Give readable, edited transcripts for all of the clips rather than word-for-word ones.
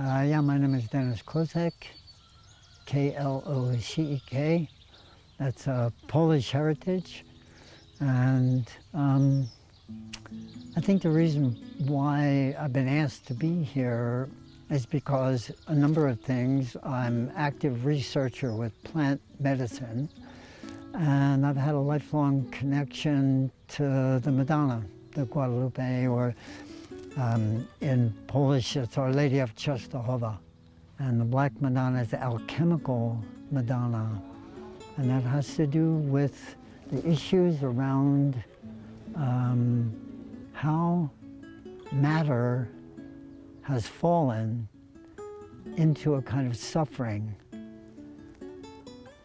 Yeah, my name is Dennis Klocek, K-L-O-C-E-K. That's Polish heritage. And I think the reason why I've been asked to be here is because a number of things. I'm an active researcher with plant medicine, and I've had a lifelong connection to the Madonna, the Guadalupe, or in Polish it's Our Lady of Częstochowa. And the Black Madonna is the alchemical Madonna, and that has to do with the issues around how matter has fallen into a kind of suffering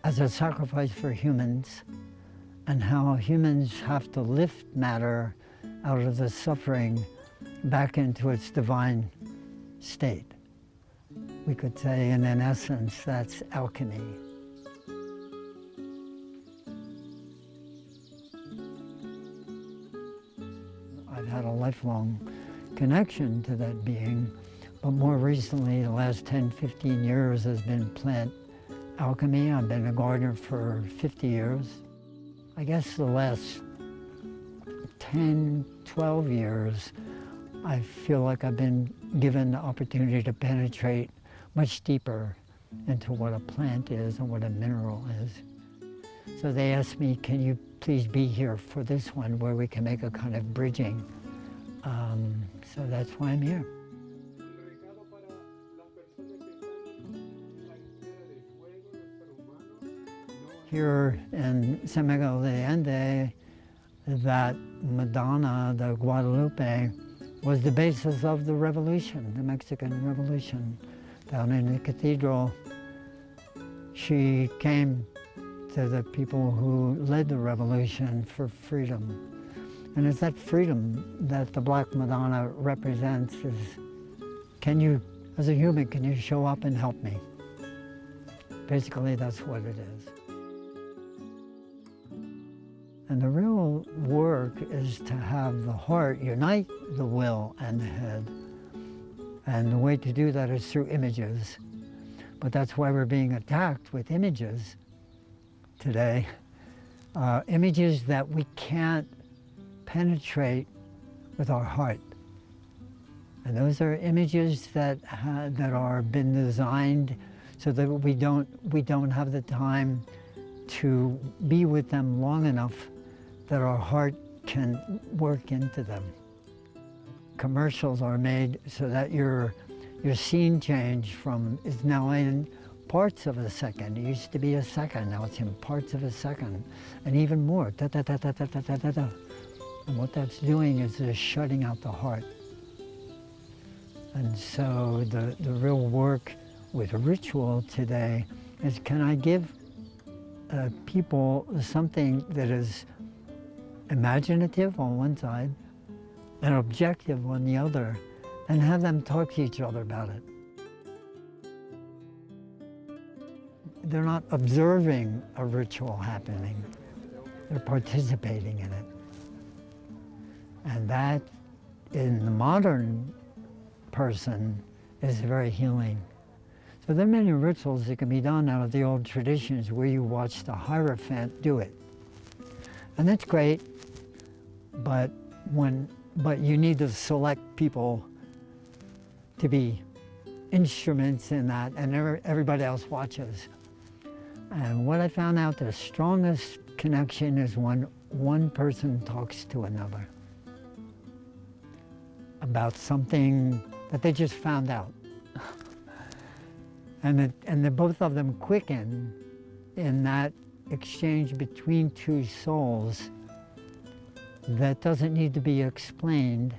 as a sacrifice for humans, and how humans have to lift matter out of the suffering back into its divine state. We could say, and in essence, that's alchemy. I've had a lifelong connection to that being, but more recently, the last 10, 15 years has been plant alchemy. I've been a gardener for 50 years. I guess the last 10, 12 years, I feel like I've been given the opportunity to penetrate much deeper into what a plant is and what a mineral is. So they asked me, can you please be here for this one where we can make a kind of bridging? So that's why I'm here. Here in San Miguel de Allende, that Madonna, the Guadalupe, was the basis of the revolution, the Mexican Revolution. Down in the cathedral, she came to the people who led the revolution for freedom. And it's that freedom that the Black Madonna represents. Is, can you, as a human, can you show up and help me? Basically, that's what it is. And the real work is to have the heart unite the will and the head. And the way to do that is through images. But that's why we're being attacked with images today. Images that we can't penetrate with our heart. And those are images that are been designed so that we don't have the time to be with them long enough that our heart can work into them. Commercials are made so that your scene change is now in parts of a second. It used to be a second, now it's in parts of a second, and even more, da da da da da da da da da. And what that's doing is just shutting out the heart. And so the real work with ritual today is, can I give people something that is imaginative on one side and objective on the other, and have them talk to each other about it. They're not observing a ritual happening, they're participating in it. And that, in the modern person, is very healing. So there are many rituals that can be done out of the old traditions where you watch the Hierophant do it. And that's great, but you need to select people to be instruments in that, and everybody else watches. And what I found out, the strongest connection is when one person talks to another about something that they just found out. And the both of them quicken in that exchange between two souls that doesn't need to be explained.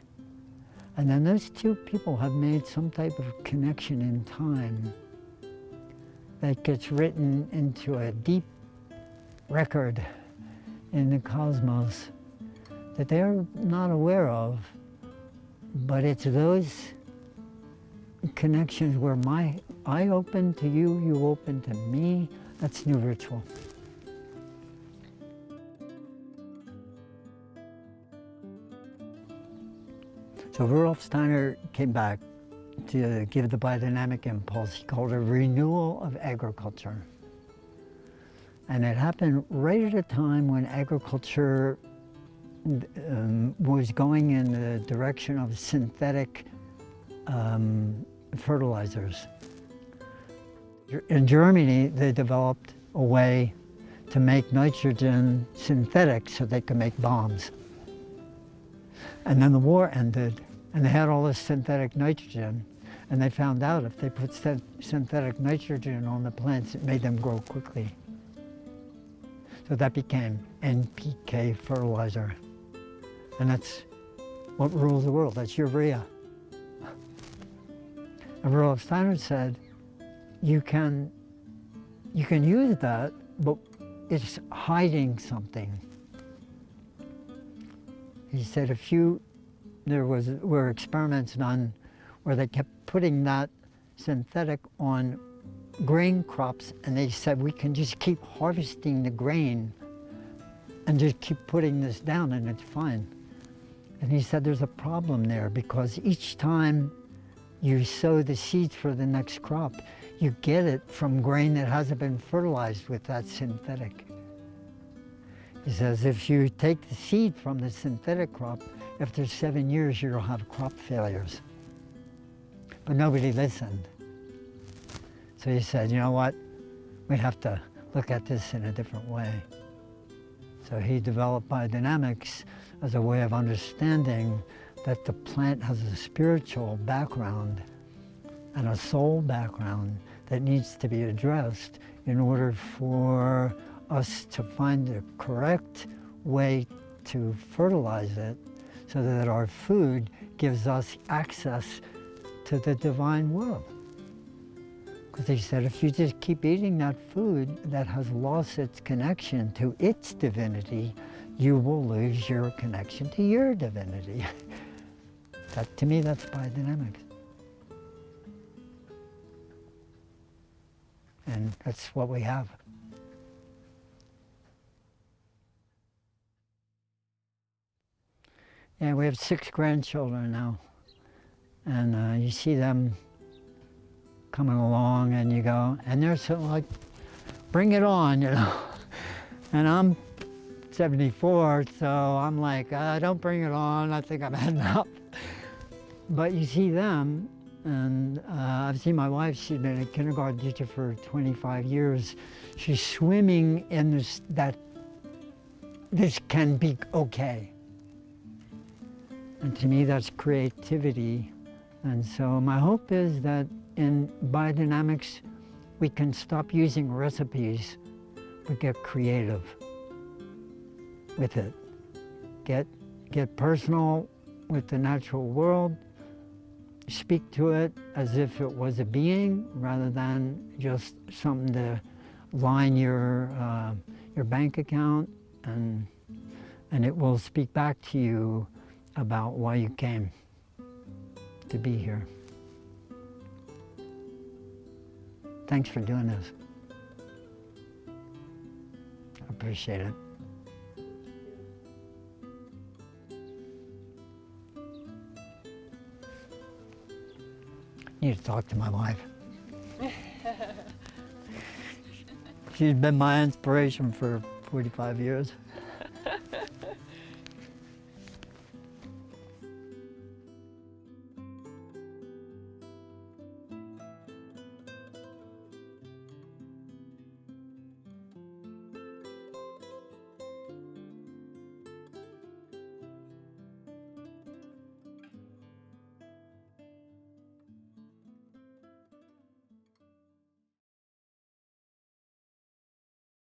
And then those two people have made some type of connection in time that gets written into a deep record in the cosmos that they're not aware of. But it's those connections where I open to you, you open to me. That's new ritual. So Rudolf Steiner came back to give the biodynamic impulse. He called it a renewal of agriculture. And it happened right at a time when agriculture was going in the direction of synthetic fertilizers. In Germany, they developed a way to make nitrogen synthetic so they could make bombs. And then the war ended, and they had all this synthetic nitrogen, and they found out if they put synthetic nitrogen on the plants, it made them grow quickly. So that became NPK fertilizer. And that's what rules the world, that's urea. And Rudolf Steiner said, you can use that, but it's hiding something. He said there were experiments done where they kept putting that synthetic on grain crops, and they said we can just keep harvesting the grain and just keep putting this down and it's fine. And he said there's a problem there because each time you sow the seeds for the next crop, you get it from grain that hasn't been fertilized with that synthetic. He says if you take the seed from the synthetic crop, after 7 years you'll have crop failures. But nobody listened. So he said, you know what, we have to look at this in a different way. So he developed biodynamics as a way of understanding that the plant has a spiritual background and a soul background that needs to be addressed in order for us to find the correct way to fertilize it so that our food gives us access to the divine world. Because he said if you just keep eating that food that has lost its connection to its divinity, you will lose your connection to your divinity. To me, that's biodynamics. And that's what we have. Yeah, we have 6 grandchildren now. And you see them coming along and you go, and they're sort of like, bring it on, you know. And I'm 74, so I'm like, don't bring it on, I think I'm heading up. But you see them, and I've seen my wife, she's been a kindergarten teacher for 25 years. She's swimming in this, that this can be okay. And to me, that's creativity. And so my hope is that in biodynamics, we can stop using recipes, but get creative with it. Get personal with the natural world, speak to it as if it was a being rather than just something to line your bank account, and it will speak back to you about why you came to be here. Thanks for doing this. I appreciate it. Need to talk to my wife. She's been my inspiration for 45 years.